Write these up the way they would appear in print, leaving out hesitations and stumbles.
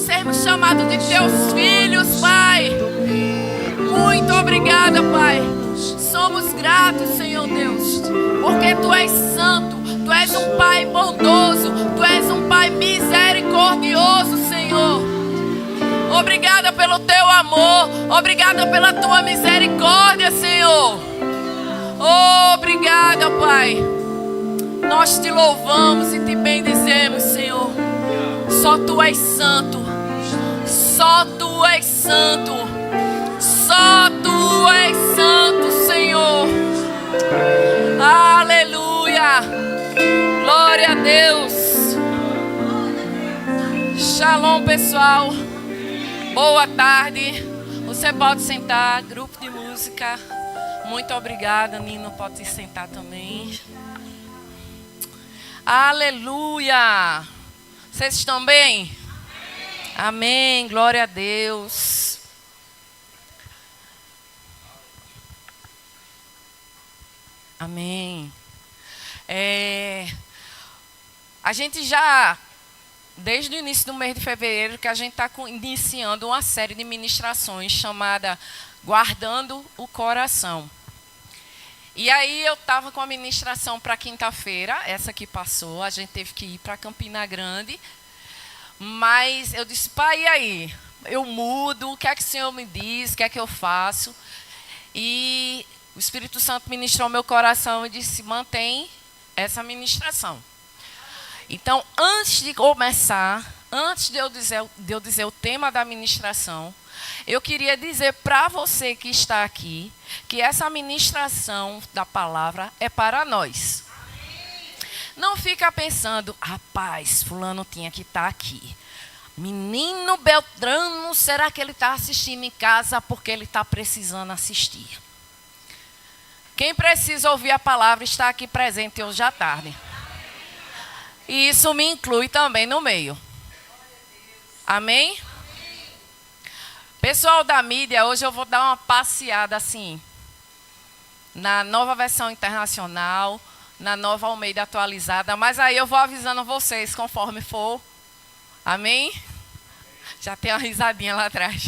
sermos chamados de teus filhos, Pai. Muito obrigada, Pai. Somos gratos, Senhor Deus, porque Tu és santo, Tu és um Pai bondoso, Tu és um Pai misericordioso, Senhor. Obrigada pelo Teu amor, obrigada pela Tua misericórdia, Senhor. Obrigada, Pai. Nós Te louvamos e Te bendizemos, Senhor. Só Tu és santo, só Tu és santo, só Tu és santo, Senhor. Aleluia, glória a Deus. Shalom, pessoal. Boa tarde. Você pode sentar, grupo de música. Muito obrigada, Nino. Pode se sentar também. Aleluia. Vocês estão bem? Amém. Glória a Deus. Amém. A gente já, desde o início do mês de fevereiro, que a gente está iniciando uma série de ministrações chamada Guardando o Coração. E aí eu estava com a ministração para quinta-feira, essa que passou, a gente teve que ir para Campina Grande. Mas eu disse, pai, e aí? Eu mudo, o que é que o Senhor me diz, o que é que eu faço? E o Espírito Santo ministrou meu coração e disse, mantém essa ministração. Então, antes de começar, antes de eu dizer o tema da ministração, eu queria dizer para você que está aqui, que essa ministração da palavra é para nós. Não fica pensando, rapaz, fulano tinha que estar aqui. Menino Beltrano, será que ele está assistindo em casa porque ele está precisando assistir? Quem precisa ouvir a palavra está aqui presente hoje à tarde. E isso me inclui também no meio. Amém? Pessoal da mídia, hoje eu vou dar uma passeada assim, na nova versão internacional, na nova Almeida atualizada, mas aí eu vou avisando vocês conforme for. Amém? Já tem uma risadinha lá atrás.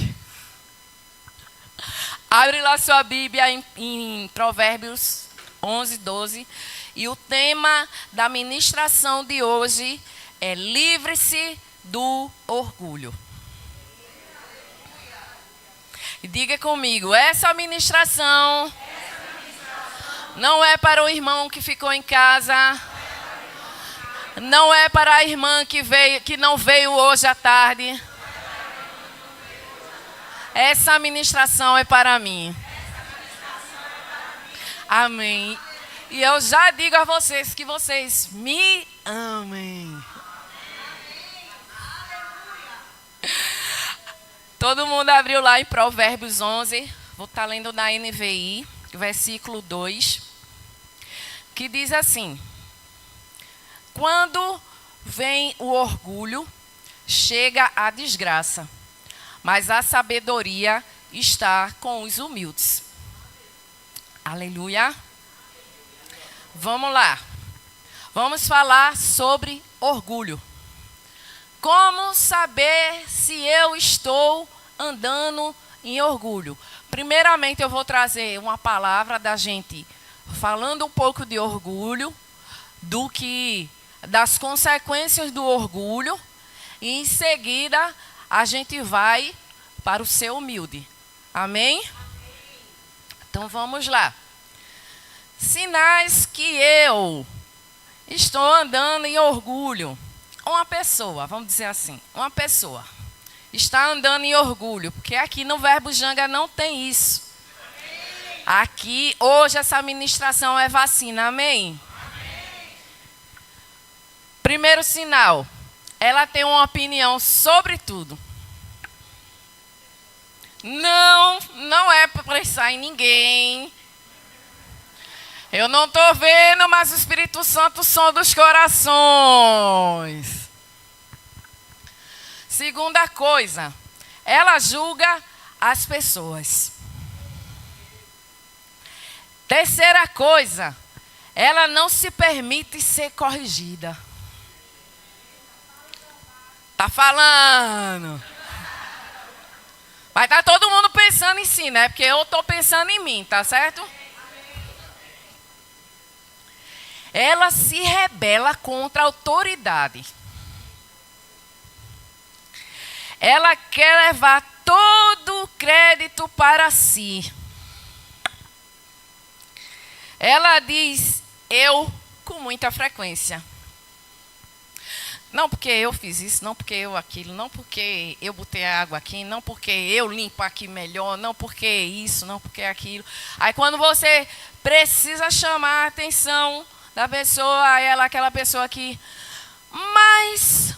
Abre lá sua Bíblia em Provérbios 11, 12. E o tema da ministração de hoje é livre-se do orgulho. E diga comigo, essa ministração não é para o irmão que ficou em casa. Não é para a irmã que não veio hoje à tarde. Essa ministração é para mim. Amém. E eu já digo a vocês que vocês me amem. Todo mundo abriu lá em Provérbios 11. Vou estar lendo na NVI, versículo 2. Que diz assim: quando vem o orgulho, chega a desgraça, mas a sabedoria está com os humildes. Aleluia. Vamos lá. Vamos falar sobre orgulho. Como saber se eu estou andando em orgulho? Primeiramente, eu vou trazer uma palavra da gente falando um pouco de orgulho, das consequências do orgulho, e em seguida a gente vai para o ser humilde. Amém? Então vamos lá. Sinais que eu estou andando em orgulho. Uma pessoa, vamos dizer assim, uma pessoa está andando em orgulho, porque aqui no Verbo Janga não tem isso. Aqui, hoje, essa ministração é vacina, amém? Primeiro sinal, ela tem uma opinião sobre tudo. Não é para pressar em ninguém. Eu não estou vendo, mas o Espírito Santo sonda os corações. Segunda coisa, ela julga as pessoas. Terceira coisa, ela não se permite ser corrigida. Tá falando. Mas tá todo mundo pensando em si, né? Porque eu tô pensando em mim, tá certo? Ela se rebela contra a autoridade. Ela quer levar todo o crédito para si. Ela diz eu com muita frequência. Não porque eu fiz isso, não porque eu aquilo, não porque eu botei a água aqui, não porque eu limpo aqui melhor, não porque isso, não porque aquilo. Aí quando você precisa chamar a atenção da pessoa, aí ela é aquela pessoa que, mas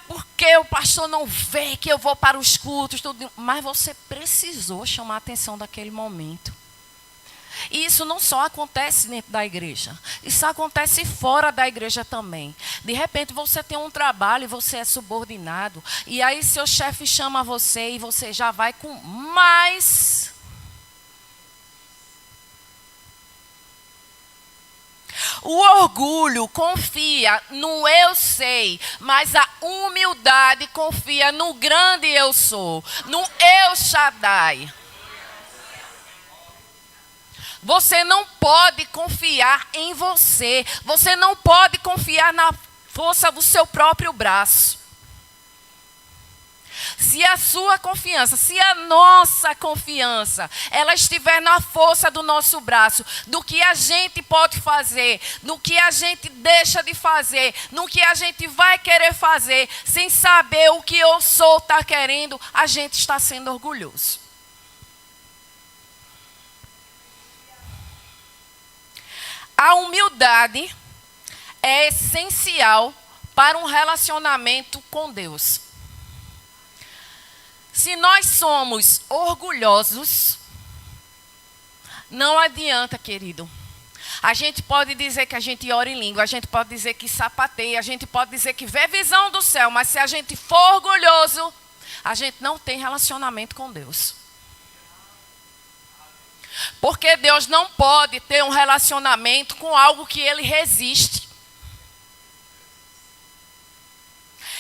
porque o pastor não vê que eu vou para os cultos, tudo. Mas você precisou chamar a atenção daquele momento. E isso não só acontece dentro da igreja, isso acontece fora da igreja também. De repente você tem um trabalho e você é subordinado, e aí seu chefe chama você e você já vai com mais. O orgulho confia no eu sei, mas a humildade confia no grande eu sou, no El Shaddai. Você não pode confiar em você. Você não pode confiar na força do seu próprio braço. Se a sua confiança, se a nossa confiança, ela estiver na força do nosso braço, do que a gente pode fazer, do que a gente deixa de fazer, no que a gente vai querer fazer, sem saber o que eu sou está querendo, a gente está sendo orgulhoso. A humildade é essencial para um relacionamento com Deus. Se nós somos orgulhosos, não adianta, querido. A gente pode dizer que a gente ora em língua, a gente pode dizer que sapateia, a gente pode dizer que vê visão do céu, mas se a gente for orgulhoso, a gente não tem relacionamento com Deus. Porque Deus não pode ter um relacionamento com algo que Ele resiste.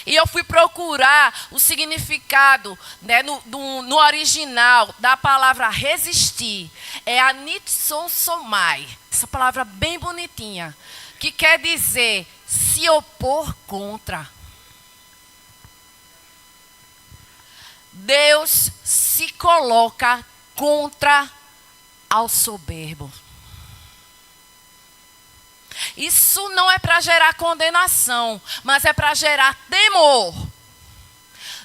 E eu fui procurar o significado, né, no original da palavra resistir. É anitsonsomai. Essa palavra bem bonitinha. Que quer dizer se opor contra. Deus se coloca contra ao soberbo. Isso não é para gerar condenação, mas é para gerar temor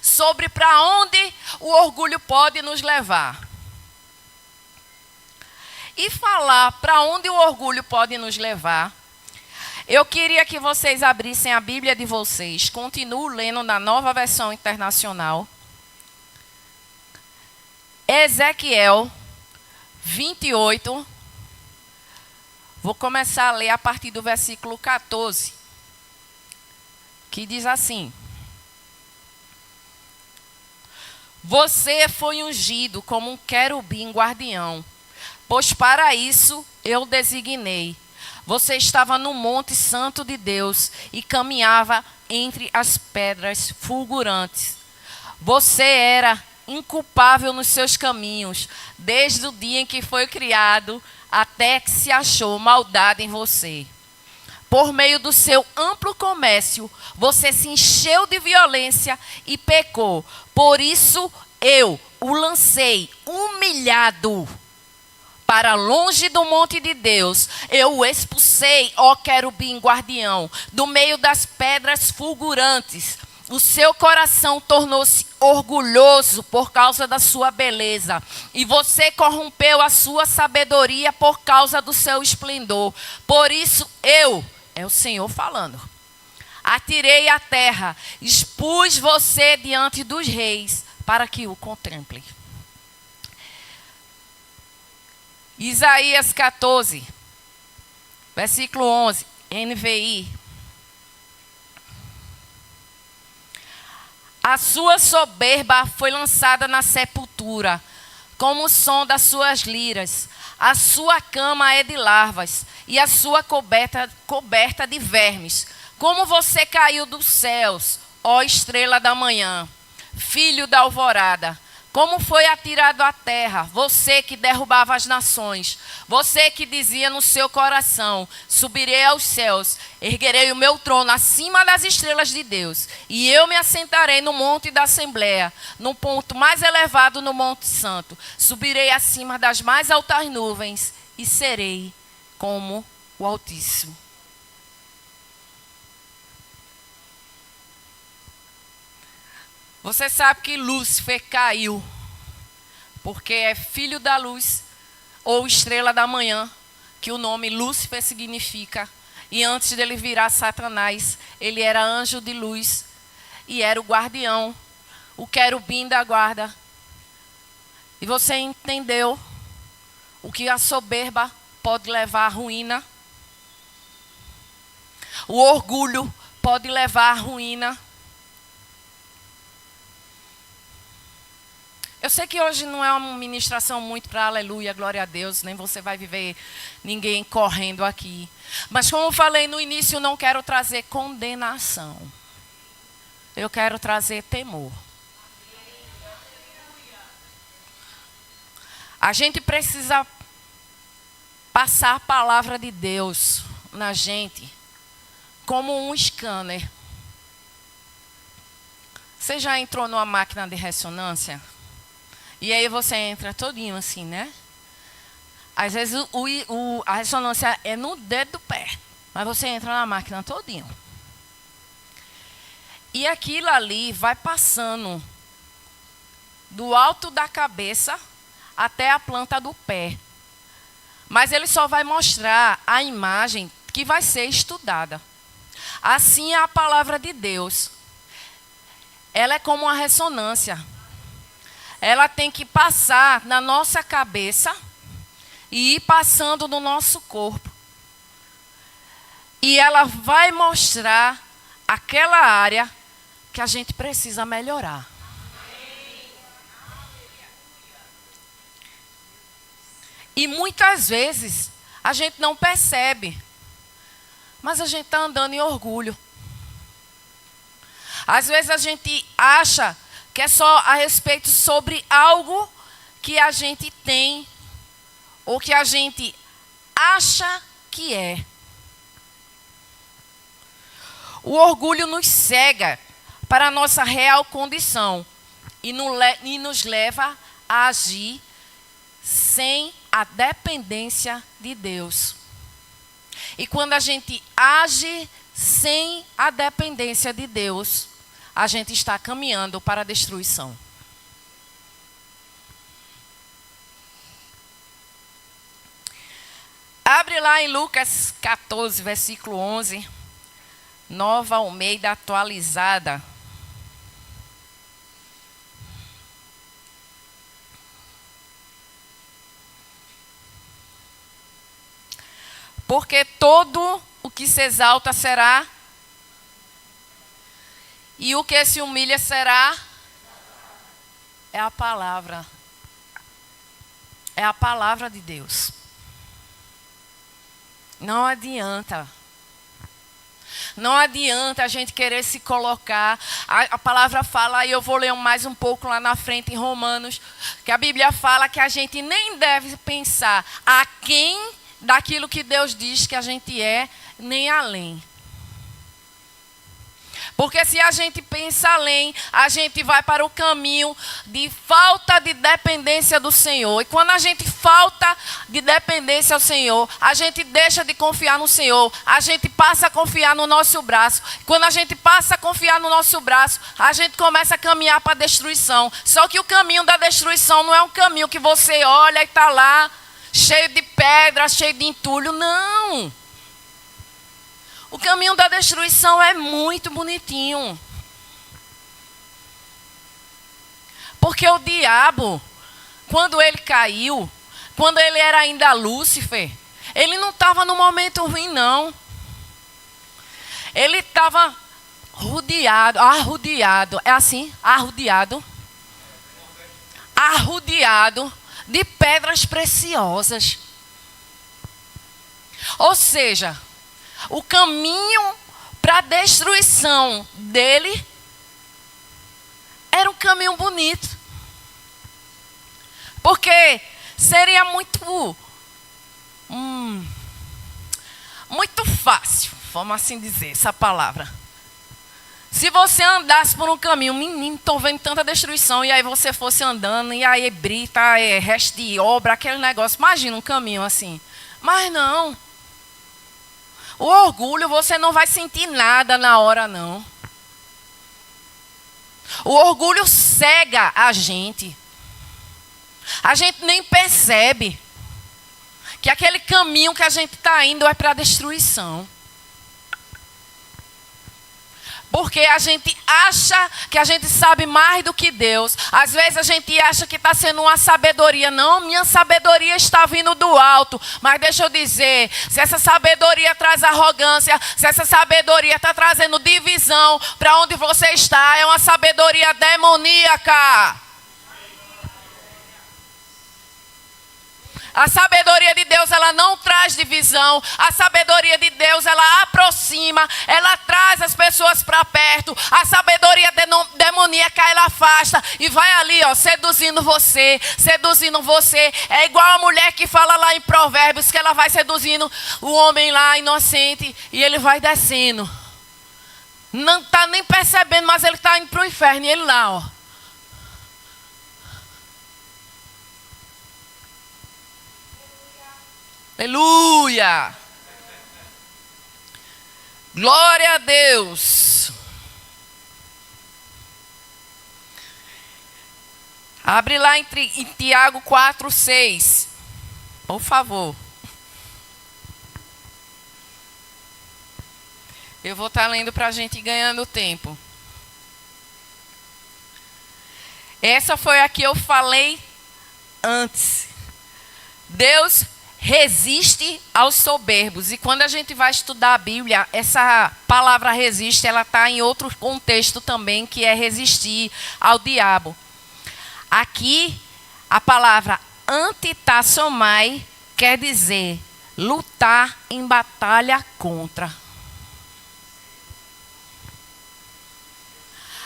sobre para onde o orgulho pode nos levar. E falar para onde o orgulho pode nos levar, eu queria que vocês abrissem a Bíblia de vocês. Continuo lendo na Nova Versão Internacional. Ezequiel 28, vou começar a ler a partir do versículo 14, que diz assim: Você foi ungido como um querubim guardião, pois para isso eu designei. Você estava no monte santo de Deus e caminhava entre as pedras fulgurantes. Você era inculpável nos seus caminhos, desde o dia em que foi criado até que se achou maldade em você. Por meio do seu amplo comércio, você se encheu de violência e pecou. Por isso eu o lancei humilhado para longe do monte de Deus. Eu o expulsei, ó querubim guardião, do meio das pedras fulgurantes. O seu coração tornou-se orgulhoso por causa da sua beleza. E você corrompeu a sua sabedoria por causa do seu esplendor. Por isso é o Senhor falando, atirei a terra, expus você diante dos reis, para que o contemplem. Isaías 14, versículo 11, NVI. A sua soberba foi lançada na sepultura, como o som das suas liras. A sua cama é de larvas, e a sua coberta de vermes. Como você caiu dos céus, ó estrela da manhã, filho da alvorada. Como foi atirado à terra, você que derrubava as nações, você que dizia no seu coração: subirei aos céus, erguerei o meu trono acima das estrelas de Deus, e eu me assentarei no monte da Assembleia, no ponto mais elevado no Monte Santo. Subirei acima das mais altas nuvens e serei como o Altíssimo. Você sabe que Lúcifer caiu porque é filho da luz ou estrela da manhã, que o nome Lúcifer significa. E antes dele virar Satanás, ele era anjo de luz e era o guardião, o querubim da guarda. E você entendeu o que a soberba pode levar à ruína? O orgulho pode levar à ruína. Eu sei que hoje não é uma ministração muito para aleluia, glória a Deus, nem você vai viver ninguém correndo aqui. Mas como eu falei no início, eu não quero trazer condenação. Eu quero trazer temor. A gente precisa passar a palavra de Deus na gente como um scanner. Você já entrou numa máquina de ressonância? E aí você entra todinho assim, né? Às vezes a ressonância é no dedo do pé, mas você entra na máquina todinho. E aquilo ali vai passando do alto da cabeça até a planta do pé. Mas ele só vai mostrar a imagem que vai ser estudada. Assim é a palavra de Deus. Ela é como uma ressonância. Ela tem que passar na nossa cabeça e ir passando no nosso corpo. E ela vai mostrar aquela área que a gente precisa melhorar. E muitas vezes a gente não percebe, mas a gente está andando em orgulho. Às vezes a gente acha que é só a respeito sobre algo que a gente tem ou que a gente acha que é. O orgulho nos cega para a nossa real condição e nos leva a agir sem a dependência de Deus. E quando a gente age sem a dependência de Deus, a gente está caminhando para a destruição. Abre lá em Lucas 14, versículo 11, Nova Almeida atualizada. Porque todo o que se exalta será, e o que se humilha será. É a palavra. É a palavra de Deus. Não adianta. Não adianta a gente querer se colocar. A palavra fala, e eu vou ler mais um pouco lá na frente em Romanos, que a Bíblia fala que a gente nem deve pensar a quem daquilo que Deus diz que a gente é, nem além. Porque se a gente pensa além, a gente vai para o caminho de falta de dependência do Senhor. E quando a gente falta de dependência ao Senhor, a gente deixa de confiar no Senhor. A gente passa a confiar no nosso braço. Quando a gente passa a confiar no nosso braço, a gente começa a caminhar para a destruição. Só que o caminho da destruição não é um caminho que você olha e está lá, cheio de pedra, cheio de entulho. Não. O caminho da destruição é muito bonitinho. Porque o diabo, quando ele caiu, quando ele era ainda Lúcifer, ele não estava no momento ruim, não. Ele estava arrodeado, é assim? Arrodeado de pedras preciosas. Ou seja, o caminho para a destruição dele, era um caminho bonito. Porque seria muito fácil, vamos assim dizer, essa palavra. Se você andasse por um caminho, menino, estou vendo tanta destruição, e aí você fosse andando, e aí brita, resto de obra, aquele negócio. Imagina um caminho assim. Mas não. O orgulho, você não vai sentir nada na hora, não. O orgulho cega a gente. A gente nem percebe que aquele caminho que a gente está indo é para a destruição. Porque a gente acha que a gente sabe mais do que Deus. Às vezes a gente acha que está sendo uma sabedoria. Não, minha sabedoria está vindo do alto. Mas deixa eu dizer, se essa sabedoria traz arrogância, se essa sabedoria está trazendo divisão para onde você está, é uma sabedoria demoníaca. A sabedoria de Deus, ela não traz divisão. A sabedoria de Deus, ela aproxima, ela traz as pessoas para perto. A sabedoria demoníaca, ela afasta e vai ali, ó, seduzindo você, seduzindo você. É igual a mulher que fala lá em Provérbios, que ela vai seduzindo o homem lá, inocente, e ele vai descendo. Não está nem percebendo, mas ele está indo para o inferno, e ele lá, ó. Aleluia! Glória a Deus! Abre lá em Tiago 4:6. Por favor. Eu vou estar lendo para a gente ir ganhando tempo. Essa foi a que eu falei antes. Deus resiste aos soberbos. E quando a gente vai estudar a Bíblia, essa palavra resiste, ela está em outro contexto também, que é resistir ao diabo. Aqui, a palavra antitassomai quer dizer lutar em batalha contra.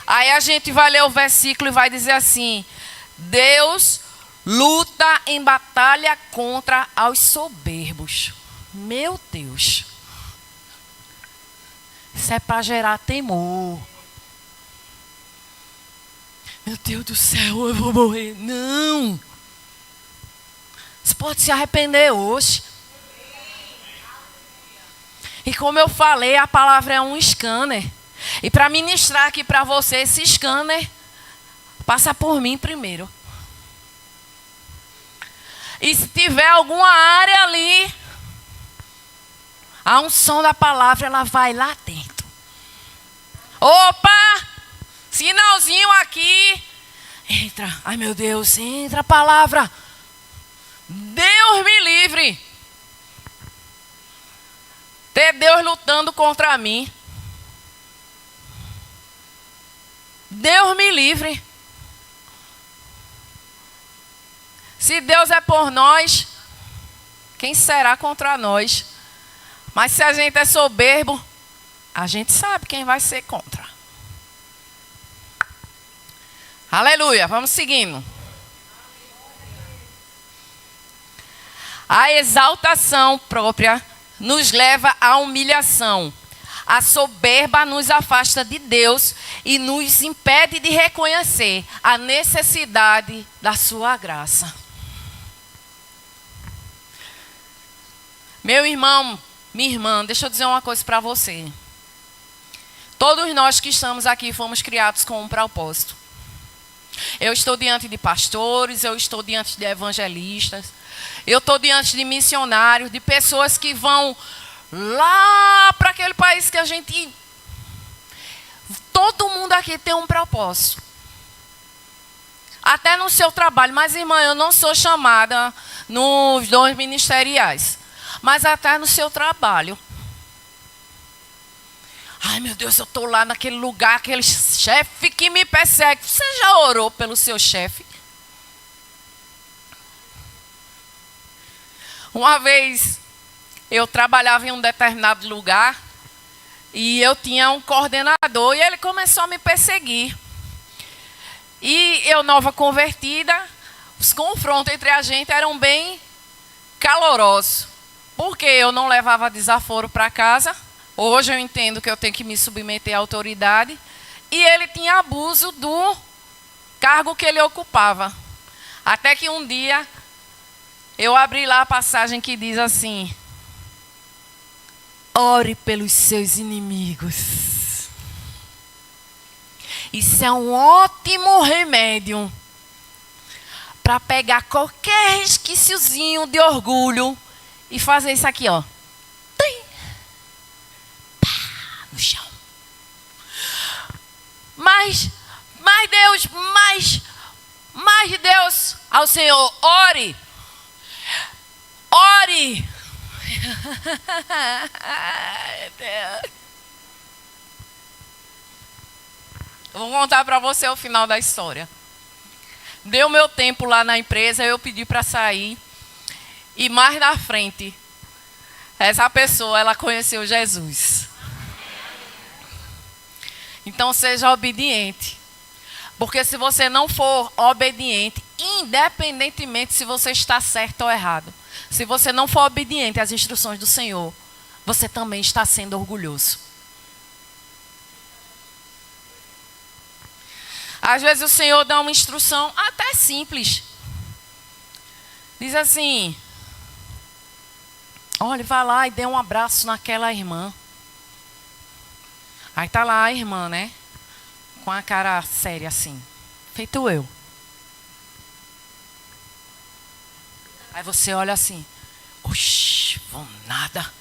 Aí a gente vai ler o versículo e vai dizer assim: Deus luta em batalha contra os soberbos. Meu Deus. Isso é para gerar temor. Meu Deus do céu, eu vou morrer. Não. Você pode se arrepender hoje. E como eu falei, a palavra é um scanner. E para ministrar aqui para você, esse scanner passa por mim primeiro. E se tiver alguma área ali, a unção da palavra, ela vai lá dentro. Opa! Sinalzinho aqui. Entra. Ai, meu Deus, entra a palavra. Deus me livre. Ter Deus lutando contra mim. Deus me livre. Se Deus é por nós, quem será contra nós? Mas se a gente é soberbo, a gente sabe quem vai ser contra. Aleluia, vamos seguindo. A exaltação própria nos leva à humilhação. A soberba nos afasta de Deus e nos impede de reconhecer a necessidade da sua graça. Meu irmão, minha irmã, deixa eu dizer uma coisa para você. Todos nós que estamos aqui fomos criados com um propósito. Eu estou diante de pastores, eu estou diante de evangelistas, eu estou diante de missionários, de pessoas que vão lá para aquele país que a gente... Todo mundo aqui tem um propósito. Até no seu trabalho. Mas, irmã, eu não sou chamada nos dons ministeriais. Mas até no seu trabalho. Ai, meu Deus, eu estou lá naquele lugar, aquele chefe que me persegue. Você já orou pelo seu chefe? Uma vez, eu trabalhava em um determinado lugar E eu tinha um coordenador e ele começou a me perseguir. E eu, nova convertida, os confrontos entre a gente eram bem calorosos. Porque eu não levava desaforo para casa. Hoje eu entendo que eu tenho que me submeter à autoridade. E ele tinha abuso do cargo que ele ocupava. Até que um dia eu abri lá a passagem que diz assim: ore pelos seus inimigos. Isso é um ótimo remédio para pegar qualquer resquíciozinho de orgulho e fazer isso aqui, ó. Pá, no chão. Mas Deus, ao Senhor, ore. Ore. Eu vou contar para você o final da história. Deu meu tempo lá na empresa, eu pedi para sair. E mais na frente, essa pessoa, ela conheceu Jesus. Então seja obediente. Porque se você não for obediente, independentemente se você está certo ou errado, se você não for obediente às instruções do Senhor, você também está sendo orgulhoso. Às vezes o Senhor dá uma instrução até simples. Diz assim: olha, vai lá e dê um abraço naquela irmã. Aí tá lá a irmã, né? Com a cara séria assim. Feito eu. Aí você olha assim: oxi, vão nada.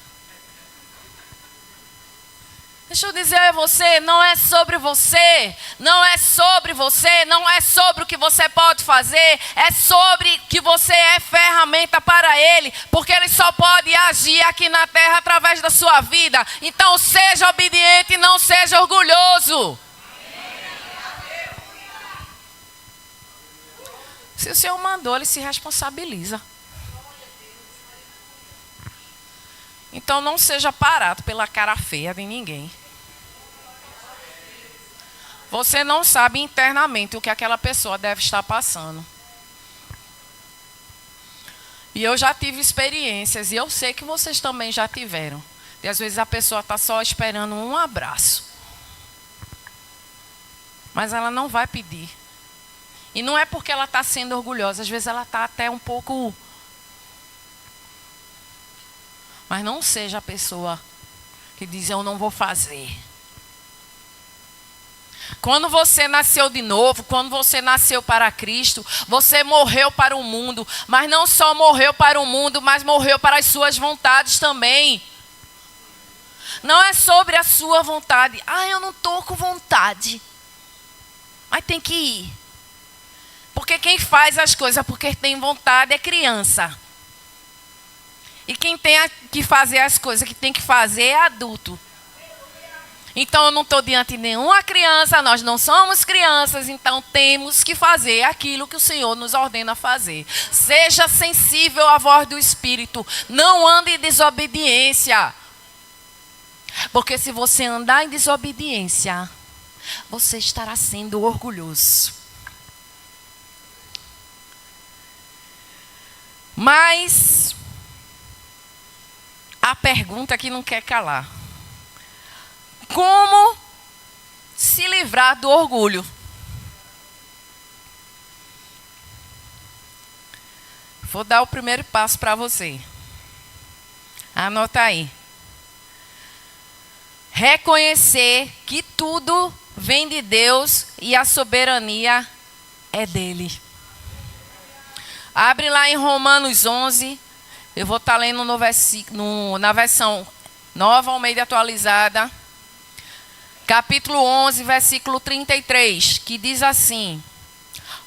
Deixa eu dizer a você, não é sobre você, não é sobre você, não é sobre o que você pode fazer, é sobre que você é ferramenta para Ele, porque Ele só pode agir aqui na terra através da sua vida. Então seja obediente e não seja orgulhoso. Se o Senhor mandou, Ele se responsabiliza. Então não seja parado pela cara feia de ninguém. Você não sabe internamente o que aquela pessoa deve estar passando. E eu já tive experiências, e eu sei que vocês também já tiveram. E às vezes a pessoa está só esperando um abraço. Mas ela não vai pedir. E não é porque ela está sendo orgulhosa, às vezes ela está até um pouco... Mas não seja a pessoa que diz: eu não vou fazer. Quando você nasceu de novo, quando você nasceu para Cristo, você morreu para o mundo. Mas não só morreu para o mundo, mas morreu para as suas vontades também. Não é sobre a sua vontade. Ah, eu não estou com vontade. Mas tem que ir. Porque quem faz as coisas porque tem vontade é criança. E quem tem que fazer as coisas que tem que fazer é adulto. Então eu não estou diante de nenhuma criança, nós não somos crianças, então temos que fazer aquilo que o Senhor nos ordena fazer. Seja sensível à voz do Espírito, não ande em desobediência. Porque se você andar em desobediência, você estará sendo orgulhoso. Mas a pergunta que não quer calar: como se livrar do orgulho? Vou dar o primeiro passo para você. Anota aí. Reconhecer que tudo vem de Deus e a soberania é dele. Abre lá em Romanos 11. Eu vou estar lendo na versão Nova Almeida Atualizada. Capítulo 11, versículo 33, que diz assim: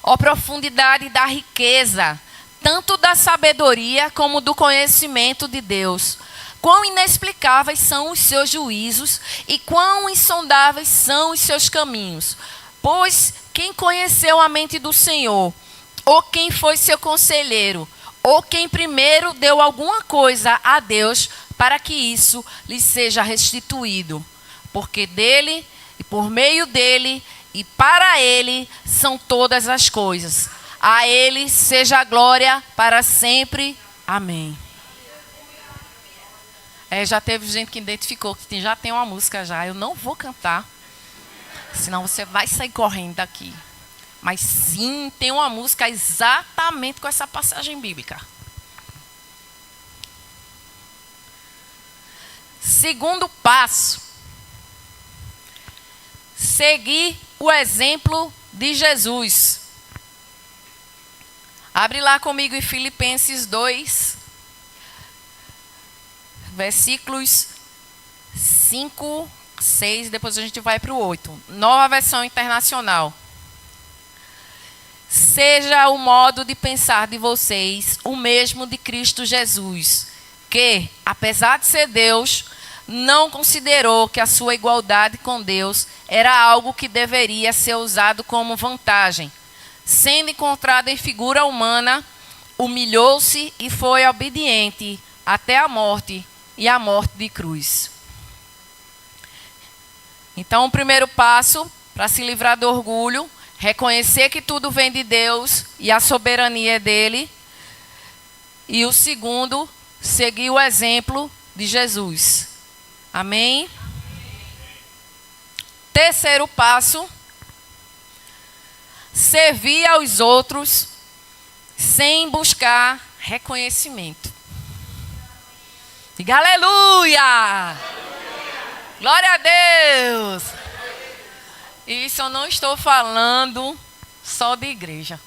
ó profundidade da riqueza, tanto da sabedoria como do conhecimento de Deus. Quão inexplicáveis são os seus juízos e quão insondáveis são os seus caminhos. Pois quem conheceu a mente do Senhor? Ou quem foi seu conselheiro? Ou quem primeiro deu alguma coisa a Deus para que isso lhe seja restituído? porque dele e por meio dele e para ele são todas as coisas. A ele seja a glória para sempre. Amém. Já teve gente que identificou que já tem uma música já. Eu não vou cantar, senão você vai sair correndo daqui. Mas sim, tem uma música exatamente com essa passagem bíblica. Segundo passo: seguir o exemplo de Jesus. Abre lá comigo em Filipenses 2, versículos 5, 6, depois a gente vai para o 8. Nova versão internacional. Seja o modo de pensar de vocês o mesmo de Cristo Jesus, que, apesar de ser Deus, não considerou que a sua igualdade com Deus era algo que deveria ser usado como vantagem. Sendo encontrado em figura humana, humilhou-se e foi obediente até a morte e a morte de cruz. Então, o primeiro passo para se livrar do orgulho, reconhecer que tudo vem de Deus e a soberania é dele. E o segundo, seguir o exemplo de Jesus. Amém? Terceiro passo: servir aos outros sem buscar reconhecimento. Diga aleluia! Glória a Deus! Isso eu não estou falando só de igreja.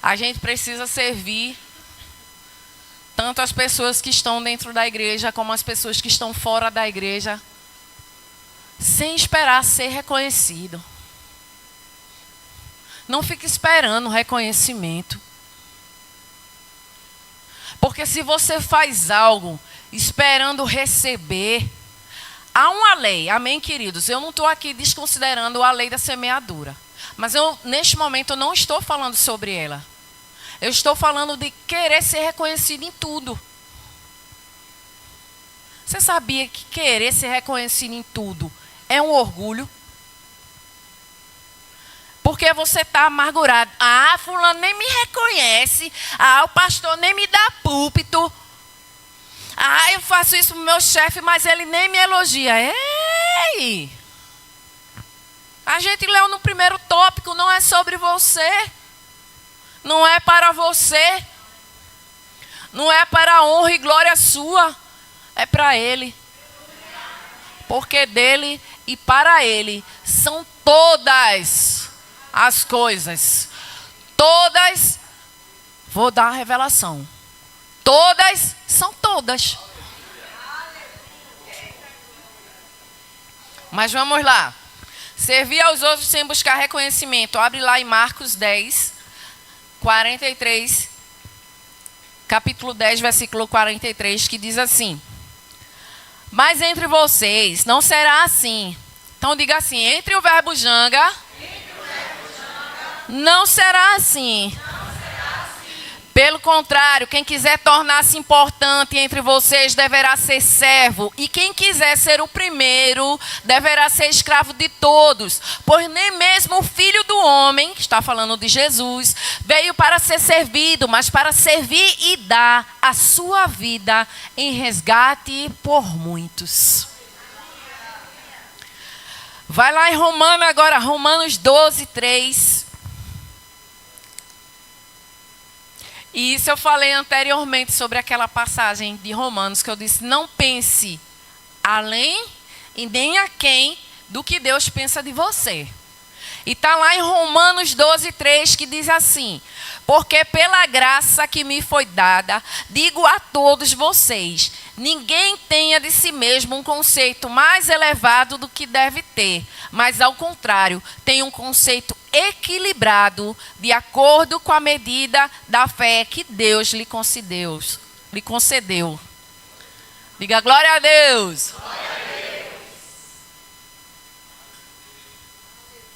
A gente precisa servir tanto as pessoas que estão dentro da igreja como as pessoas que estão fora da igreja, sem esperar ser reconhecido. Não fique esperando reconhecimento. Porque se você faz algo esperando receber, há uma lei, amém, queridos? Eu não estou aqui desconsiderando a lei da semeadura. Mas neste momento, eu não estou falando sobre ela. Eu estou falando de querer ser reconhecido em tudo. Você sabia que querer ser reconhecido em tudo é um orgulho? Porque você está amargurado. Ah, fulano nem me reconhece. Ah, o pastor nem me dá púlpito. Ah, eu faço isso pro meu chefe, mas ele nem me elogia. Ei! A gente leu no primeiro tópico, não é sobre você. Não é para você. Não é para a honra e glória sua. É para ele. Porque dele e para ele são todas as coisas. Todas, vou dar a revelação. Todas são todas. Mas vamos lá. Servir aos outros sem buscar reconhecimento. Abre lá em Marcos 10, 43. Capítulo 10, versículo 43, que diz assim: mas entre vocês não será assim. Então diga assim: entre o verbo janga, não será assim. Pelo contrário, quem quiser tornar-se importante entre vocês deverá ser servo. E quem quiser ser o primeiro deverá ser escravo de todos. Pois nem mesmo o Filho do Homem, que está falando de Jesus, veio para ser servido, mas para servir e dar a sua vida em resgate por muitos. Vai lá em Romano agora, Romanos 12, 3. E isso eu falei anteriormente sobre aquela passagem de Romanos que eu disse: não pense além e nem aquém do que Deus pensa de você. E está lá em Romanos 12, 3, que diz assim: porque pela graça que me foi dada, digo a todos vocês, ninguém tenha de si mesmo um conceito mais elevado do que deve ter, mas ao contrário, tenha um conceito equilibrado, de acordo com a medida da fé que Deus lhe concedeu. Diga glória a Deus. Glória a Deus.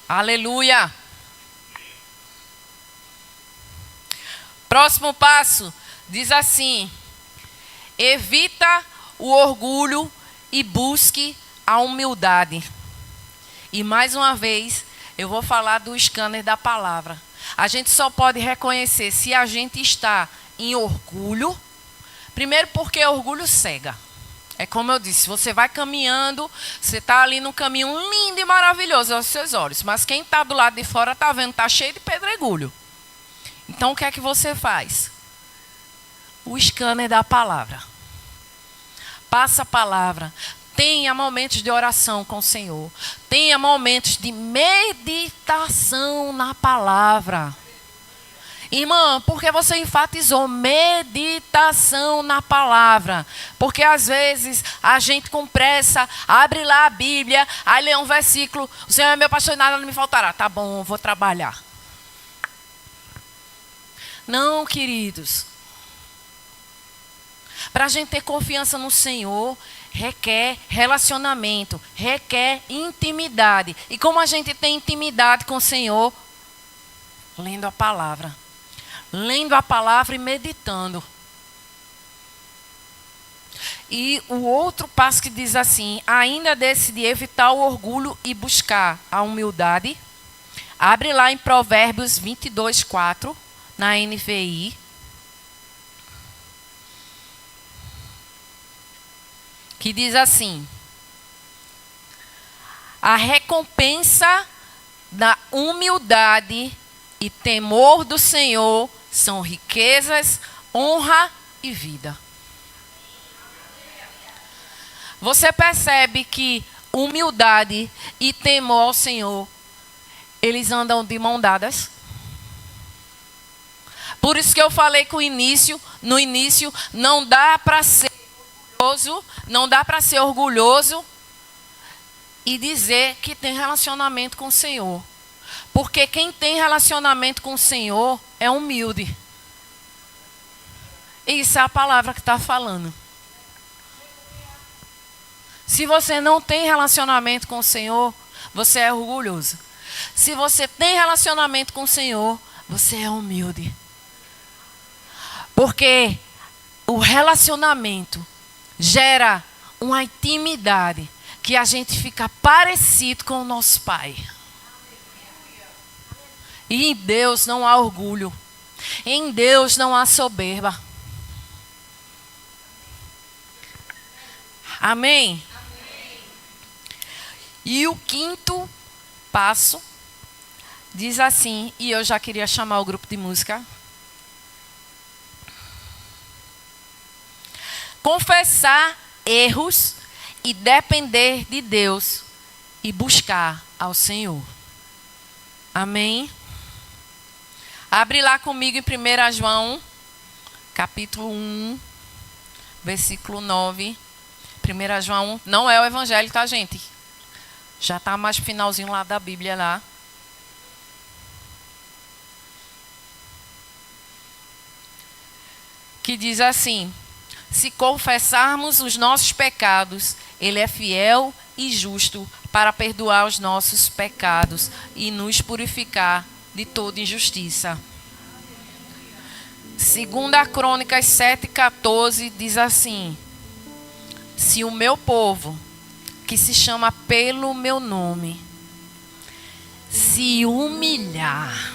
Aleluia. Próximo passo diz assim: evita o orgulho e busque a humildade. E mais uma vez, eu vou falar do scanner da palavra. A gente só pode reconhecer se a gente está em orgulho. Primeiro porque orgulho cega. É como eu disse, você vai caminhando, você está ali no caminho lindo e maravilhoso aos seus olhos. Mas quem está do lado de fora está vendo, está cheio de pedregulho. Então o que é que você faz? O scanner da palavra. Passa a palavra. Tenha momentos de oração com o Senhor. Tenha momentos de meditação na palavra. Irmã, por que você enfatizou meditação na palavra? Porque às vezes a gente com pressa abre lá a Bíblia, aí lê um versículo, o Senhor é meu pastor e nada me faltará. Tá bom, vou trabalhar. Não, queridos. Para a gente ter confiança no Senhor, requer relacionamento, requer intimidade. E como a gente tem intimidade com o Senhor? Lendo a palavra. Lendo a palavra e meditando. E o outro passo que diz assim: ainda decidi evitar o orgulho e buscar a humildade. Abre lá em Provérbios 22:4, na NVI. Que diz assim: a recompensa da humildade e temor do Senhor são riquezas, honra e vida. Você percebe que humildade e temor ao Senhor, eles andam de mão dadas? Por isso que eu falei que no início, não dá para ser orgulhoso, não dá para ser orgulhoso e dizer que tem relacionamento com o Senhor. Porque quem tem relacionamento com o Senhor é humilde. Isso é a palavra que está falando. Se você não tem relacionamento com o Senhor, você é orgulhoso. Se você tem relacionamento com o Senhor, você é humilde. Porque o relacionamento gera uma intimidade que a gente fica parecido com o nosso Pai. E em Deus não há orgulho. Em Deus não há soberba. Amém? Amém. E o quinto passo diz assim, e eu já queria chamar o grupo de música. Confessar erros e depender de Deus e buscar ao Senhor. Amém? Abre lá comigo em 1 João, capítulo 1, versículo 9. 1 João 1, não é o evangelho, tá, gente? Já está mais finalzinho lá da Bíblia lá. Que diz assim: se confessarmos os nossos pecados, Ele é fiel e justo para perdoar os nossos pecados e nos purificar de toda injustiça. 2 Crônicas 7,14 diz assim: se o meu povo, que se chama pelo meu nome, se humilhar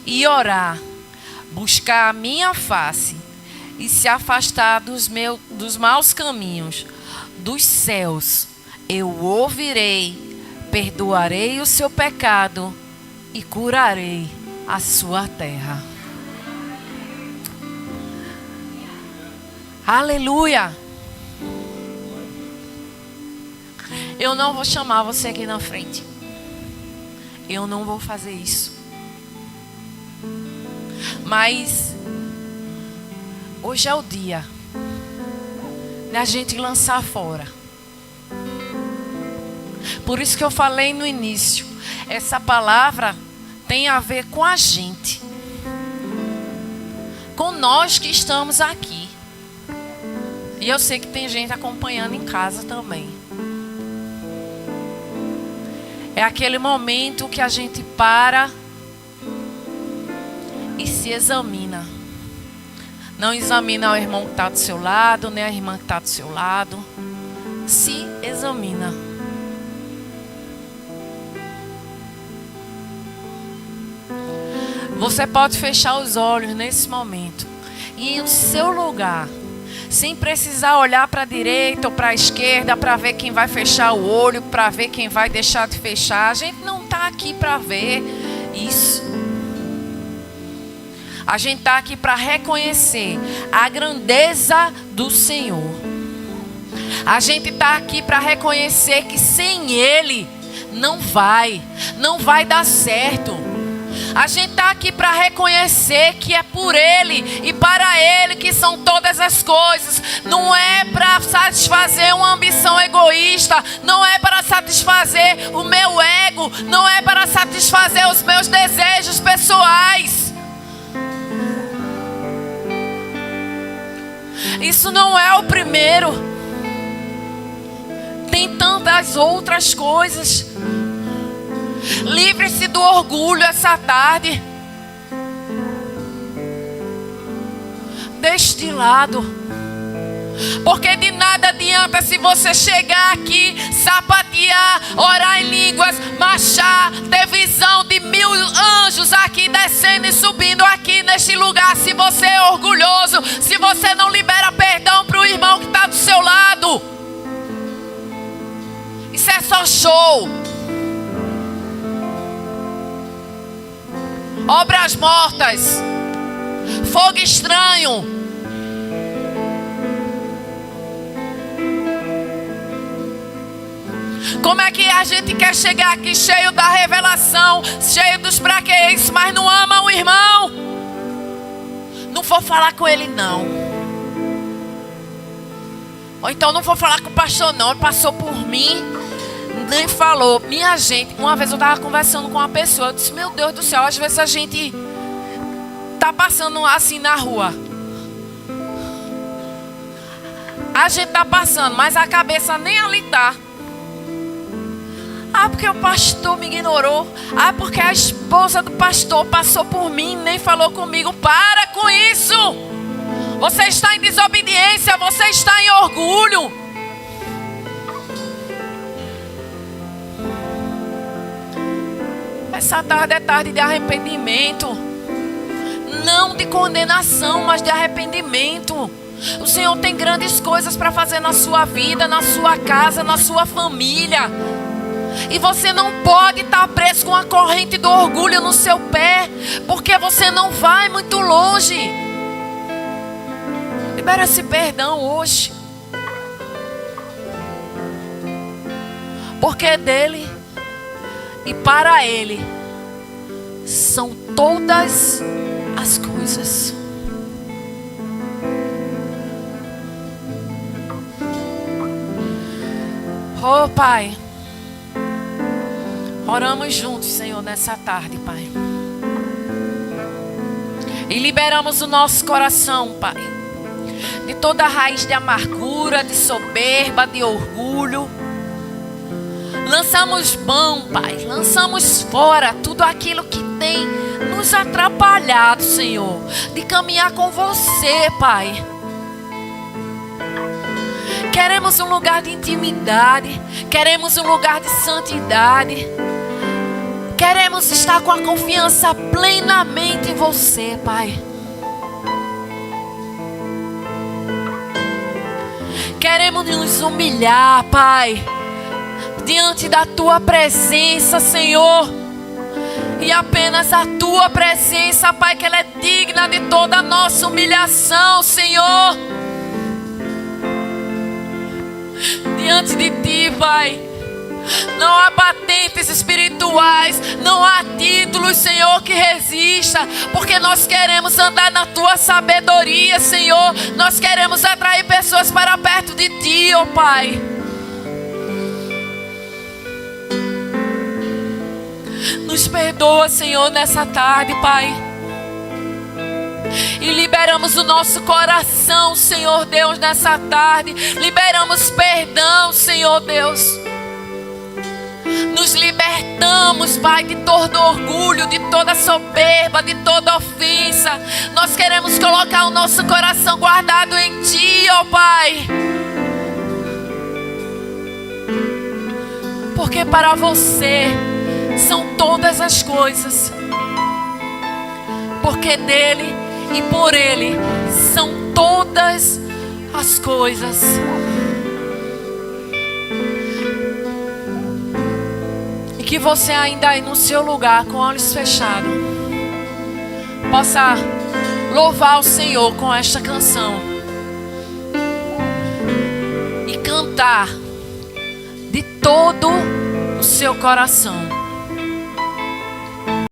e orar, buscar a minha face e se afastar dos maus caminhos, dos céus, eu ouvirei, perdoarei o seu pecado e curarei a sua terra. Aleluia! Eu não vou chamar você aqui na frente. Eu não vou fazer isso. Mas hoje é o dia da gente lançar fora. Por isso que eu falei no início, essa palavra tem a ver com a gente, com nós que estamos aqui. E eu sei que tem gente acompanhando em casa também. É aquele momento que a gente para e se examina. Não examina o irmão que está do seu lado, nem a irmã que está do seu lado. Se examina. Você pode fechar os olhos nesse momento e ir no seu lugar, sem precisar olhar para a direita ou para a esquerda para ver quem vai fechar o olho, para ver quem vai deixar de fechar. A gente não está aqui para ver isso. A gente está aqui para reconhecer a grandeza do Senhor. A gente está aqui para reconhecer que sem Ele não vai dar certo. A gente está aqui para reconhecer que é por Ele e para Ele que são todas as coisas. Não é para satisfazer uma ambição egoísta. Não é para satisfazer o meu ego. Não é para satisfazer os meus desejos pessoais. Isso não é o primeiro. Tem tantas outras coisas. Livre-se do orgulho essa tarde. Deixe de lado. Porque de nada adianta se você chegar aqui, sapatear, orar em línguas, marchar, ter visão de 1000 anjos aqui descendo e subindo aqui neste lugar. Se você é orgulhoso, se você não libera perdão para o irmão que está do seu lado, isso é só show. Obras mortas, fogo estranho. Como é que a gente quer chegar aqui cheio da revelação, cheio dos praqueiros, mas não ama o irmão? Não vou falar com ele não. Ou então não vou falar com o pastor não, ele passou por mim, nem falou. Minha gente, uma vez eu estava conversando com uma pessoa, eu disse, meu Deus do céu, às vezes a gente está passando assim na rua. A gente está passando, mas a cabeça nem ali está. Ah, porque o pastor me ignorou. Ah, porque a esposa do pastor passou por mim, nem falou comigo. Para com isso. Você está em desobediência, você está em orgulho. Essa tarde é tarde de arrependimento. Não de condenação, mas de arrependimento. O Senhor tem grandes coisas para fazer na sua vida, na sua casa, na sua família. E você não pode estar preso com a corrente do orgulho no seu pé, porque você não vai muito longe. Libera esse perdão hoje. Porque dele e para ele são todas as coisas. Oh, Pai. Oramos juntos, Senhor, nessa tarde, Pai. E liberamos o nosso coração, Pai, de toda raiz de amargura, de soberba, de orgulho. Lançamos mão, Pai. Lançamos fora tudo aquilo que tem nos atrapalhado, Senhor, de caminhar com você, Pai. Queremos um lugar de intimidade. Queremos um lugar de santidade. Queremos estar com a confiança plenamente em você, Pai. Queremos nos humilhar, Pai, diante da Tua presença, Senhor. E apenas a Tua presença, Pai, que ela é digna de toda a nossa humilhação, Senhor. Diante de Ti, Pai, não há patentes espirituais, não há títulos, Senhor, que resista, porque nós queremos andar na Tua sabedoria, Senhor. Nós queremos atrair pessoas para perto de Ti, ó Pai. Nos perdoa, Senhor, nessa tarde, Pai. E liberamos o nosso coração, Senhor Deus, nessa tarde. Liberamos perdão, Senhor Deus. Nos libertamos, Pai, de todo orgulho, de toda soberba, de toda ofensa. Nós queremos colocar o nosso coração guardado em Ti, ó Pai. Porque para Você são todas as coisas. Porque dEle e por Ele são todas as coisas. E que você ainda aí no seu lugar, com olhos fechados, possa louvar o Senhor com esta canção. E cantar de todo o seu coração.